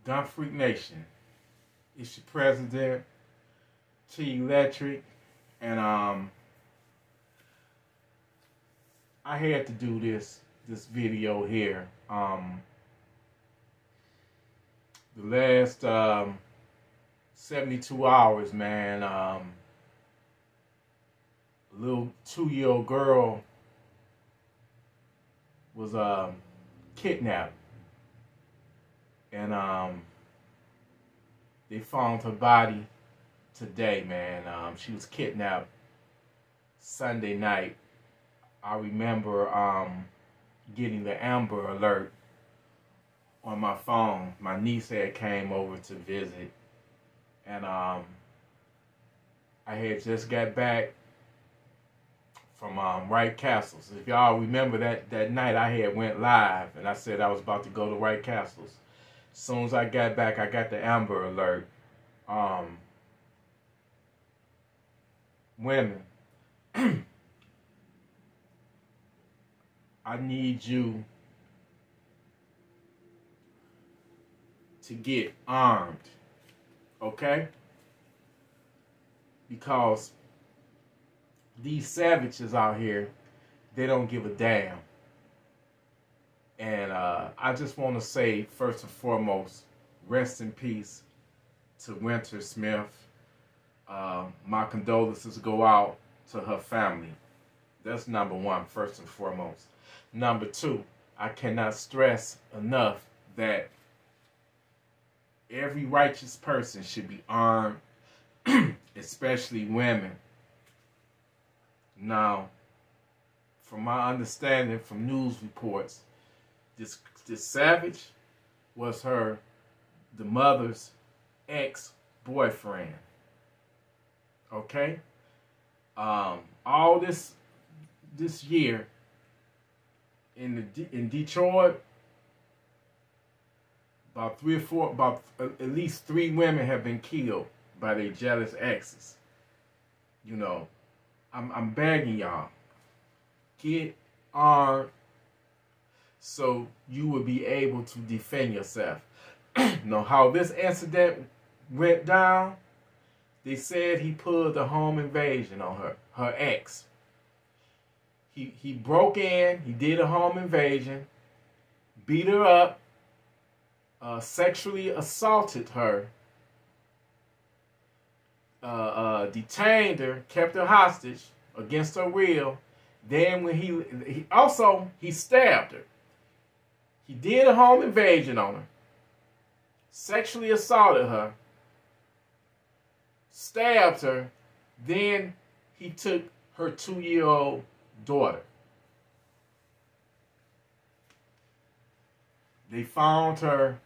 Gunfreaknation. It's your president, TElectrik, and I had to do this video here. The last 72 hours, man, a little 2-year-old girl was kidnapped, and they found her body today, man. She was kidnapped Sunday night. I remember getting the Amber Alert on my phone. My niece had came over to visit, and I had just got back from White Castles. If y'all remember that night, I had went live, and I said I was about to go to White Castles. As soon as I got back, I got the Amber Alert. Women, I need you to get armed, okay? Because these savages out here, they don't give a damn. And I just want to say, first and foremost, rest in peace to Winter Smith. My condolences go out to her family. That's number one, first and foremost. Number two, I cannot stress enough that every righteous person should be armed, especially women. Now, from my understanding from news reports, this savage was the mother's ex-boyfriend. Okay? All this year in Detroit, about at least 3 women have been killed by their jealous exes. You know, I'm begging y'all, get armed so you will be able to defend yourself. Know how this incident went down? They said he pulled a home invasion on her ex. He broke in, he did a home invasion, beat her up, sexually assaulted her, detained her, kept her hostage against her will. Then when he stabbed her. He did a home invasion on her, sexually assaulted her, stabbed her, then he took her 2-year-old daughter. They found her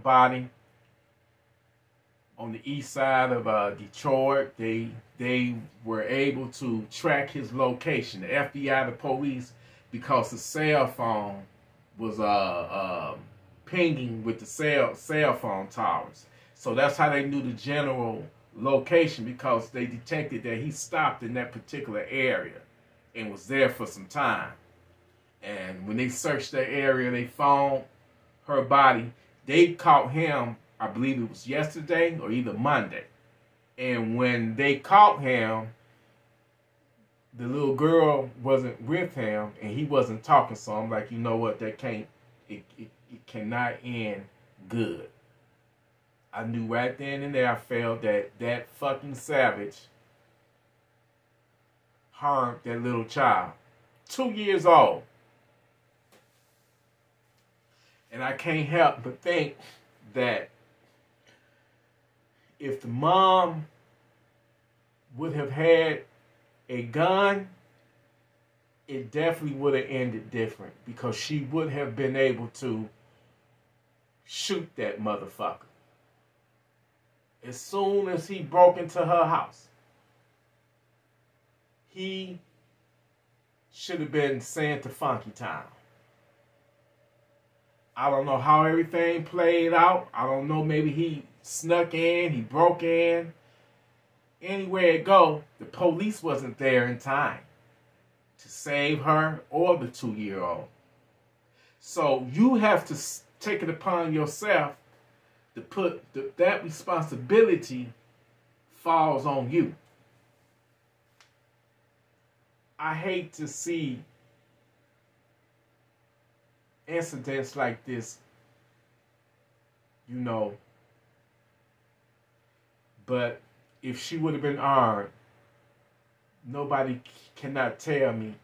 body on the east side of Detroit. They were able to track his location, the FBI, the police, because the cell phone was pinging with the cell phone towers. So that's how they knew the general location, because they detected that he stopped in that particular area and was there for some time. And when they searched that area, they found her body. They caught him, I believe it was yesterday or either Monday. And when they caught him, the little girl wasn't with him and he wasn't talking. So I'm like, you know what, it cannot end good. I knew right then and there, I felt that fucking savage harmed that little child. 2 years old. And I can't help but think that if the mom would have had a gun, it definitely would have ended different, because she would have been able to shoot that motherfucker as soon as he broke into her house. He should have been sent to Funky Town. I don't know how everything played out. I don't know, maybe he snuck in, he broke in. Anywhere it go, the police wasn't there in time to save her or the 2-year-old. So you have to take it upon yourself that responsibility falls on you. I hate to see incidents like this, you know, but if she would have been armed, nobody cannot tell me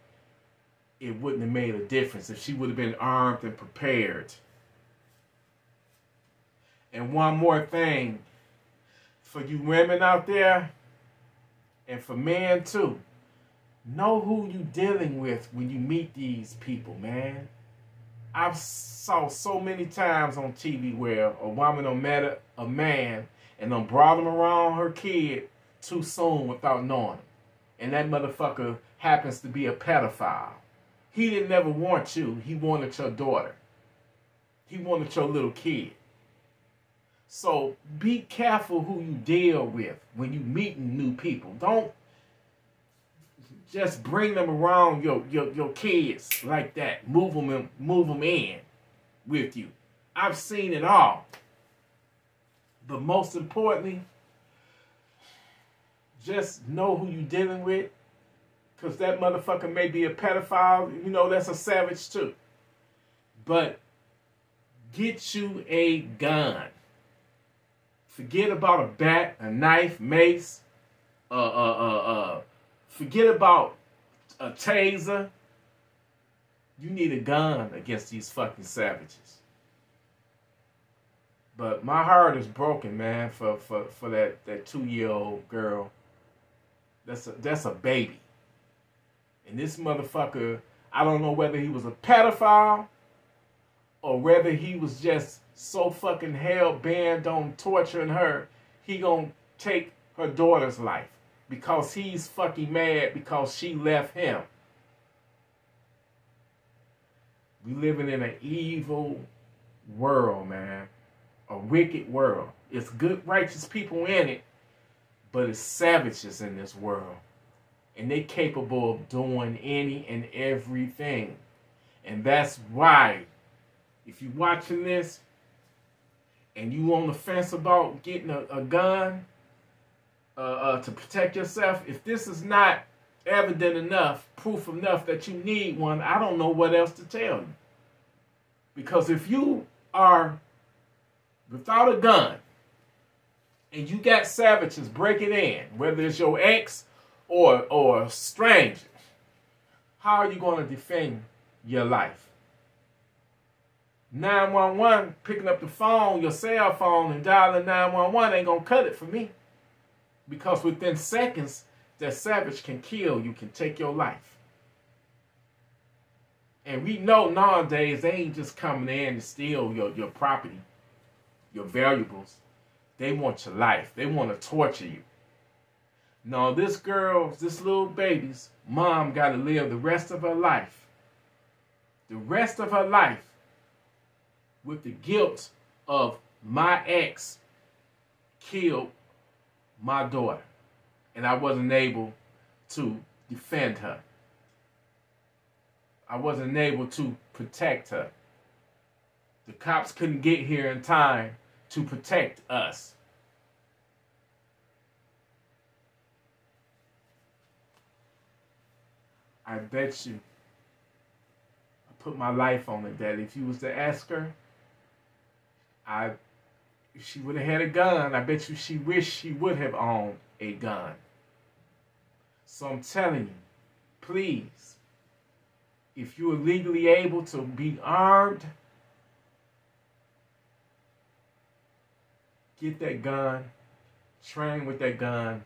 it wouldn't have made a difference if she would have been armed and prepared. And one more thing, for you women out there, and for men too, know who you dealing with when you meet these people, man. I've saw so many times on TV where a woman done met a man and done brought him around her kid too soon without knowing him. And that motherfucker happens to be a pedophile. He didn't never want you. He wanted your daughter. He wanted your little kid. So be careful who you deal with when you meeting new people. Don't just bring them around your kids like that. Move them in with you. I've seen it all. But most importantly, just know who you dealing with. Because that motherfucker may be a pedophile. You know, that's a savage too. But get you a gun. Forget about a bat, a knife, mace. Forget about a taser. You need a gun against these fucking savages. But my heart is broken, man, for that 2-year-old girl. That's a baby. And this motherfucker, I don't know whether he was a pedophile or whether he was just so fucking hell-bent on torturing her, he gonna take her daughter's life because he's fucking mad because she left him. We living in an evil world, man. A wicked world. It's good, righteous people in it, but it's savages in this world. And they're capable of doing any and everything. And that's why, if you're watching this and you on the fence about getting a gun to protect yourself, if this is not evident enough, proof enough that you need one, I don't know what else to tell you. Because if you are without a gun and you got savages breaking in, whether it's your ex or a stranger, how are you going to defend your life? 911, picking up the phone, your cell phone, and dialing 911 ain't going to cut it for me. Because within seconds, that savage can kill you, can take your life. And we know nowadays they ain't just coming in to steal your property, your valuables. They want your life. They want to torture you. No, this little baby's mom got to live the rest of her life. The rest of her life with the guilt of my ex killed my daughter. And I wasn't able to defend her. I wasn't able to protect her. The cops couldn't get here in time to protect us. I bet you, I put my life on it, that if you was to ask her, if she would have had a gun, I bet you she wished she would have owned a gun. So I'm telling you, please, if you are legally able to be armed, get that gun, train with that gun,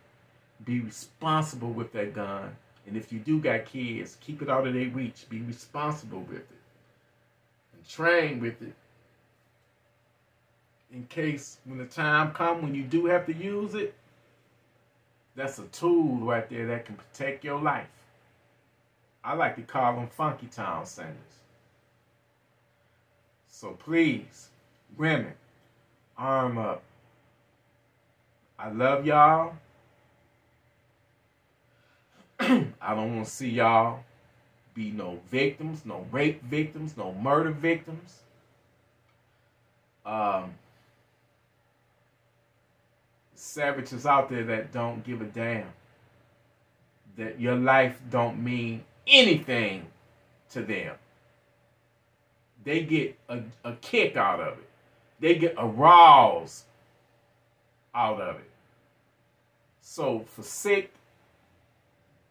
be responsible with that gun. And if you do got kids, keep it out of their reach. Be responsible with it. And train with it. In case when the time comes when you do have to use it, that's a tool right there that can protect your life. I like to call them Funky Town Senders. So please, women, arm up. I love y'all. I don't want to see y'all be no victims, no rape victims, no murder victims. savages out there that don't give a damn. That your life don't mean anything to them. They get a kick out of it. They get aroused out of it. So for sick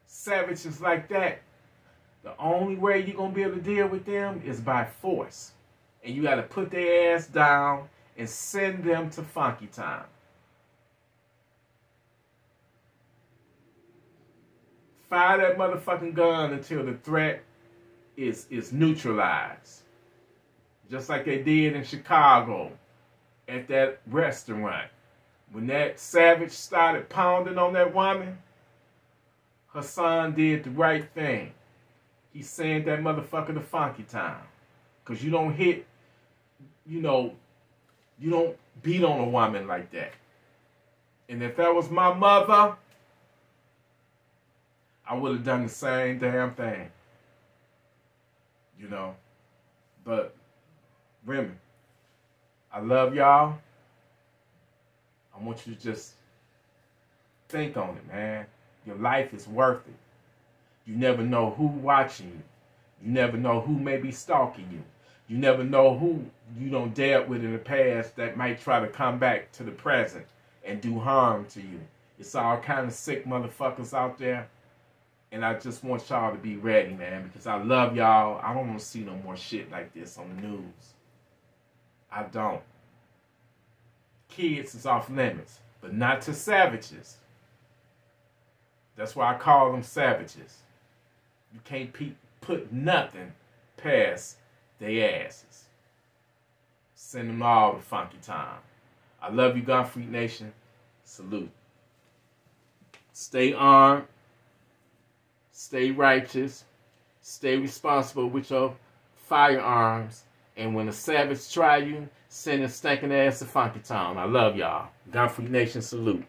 savages like that, the only way you're going to be able to deal with them is by force. And you got to put their ass down and send them to funky time. Fire that motherfucking gun until the threat is neutralized. Just like they did in Chicago at that restaurant. When that savage started pounding on that woman, her son did the right thing. He sent that motherfucker to funky time. Because you don't hit, you don't beat on a woman like that. And if that was my mother, I would have done the same damn thing. But women, I love y'all. I want you to just think on it, man. Your life is worth it. You never know who watching you. You never know who may be stalking you. You never know who you don't dealt with in the past that might try to come back to the present and do harm to you. It's all kind of sick motherfuckers out there. And I just want y'all to be ready, man, because I love y'all. I don't want to see no more shit like this on the news. I don't. Kids is off limits, but not to savages. That's why I call them savages. You can't put nothing past their asses. Send them all to funky time. I love you, Gunfreak Nation. Salute. Stay armed. Stay righteous. Stay responsible with your firearms. And when a savage try you, send a stinking ass to funky time. I love y'all. Gunfreak Nation salute.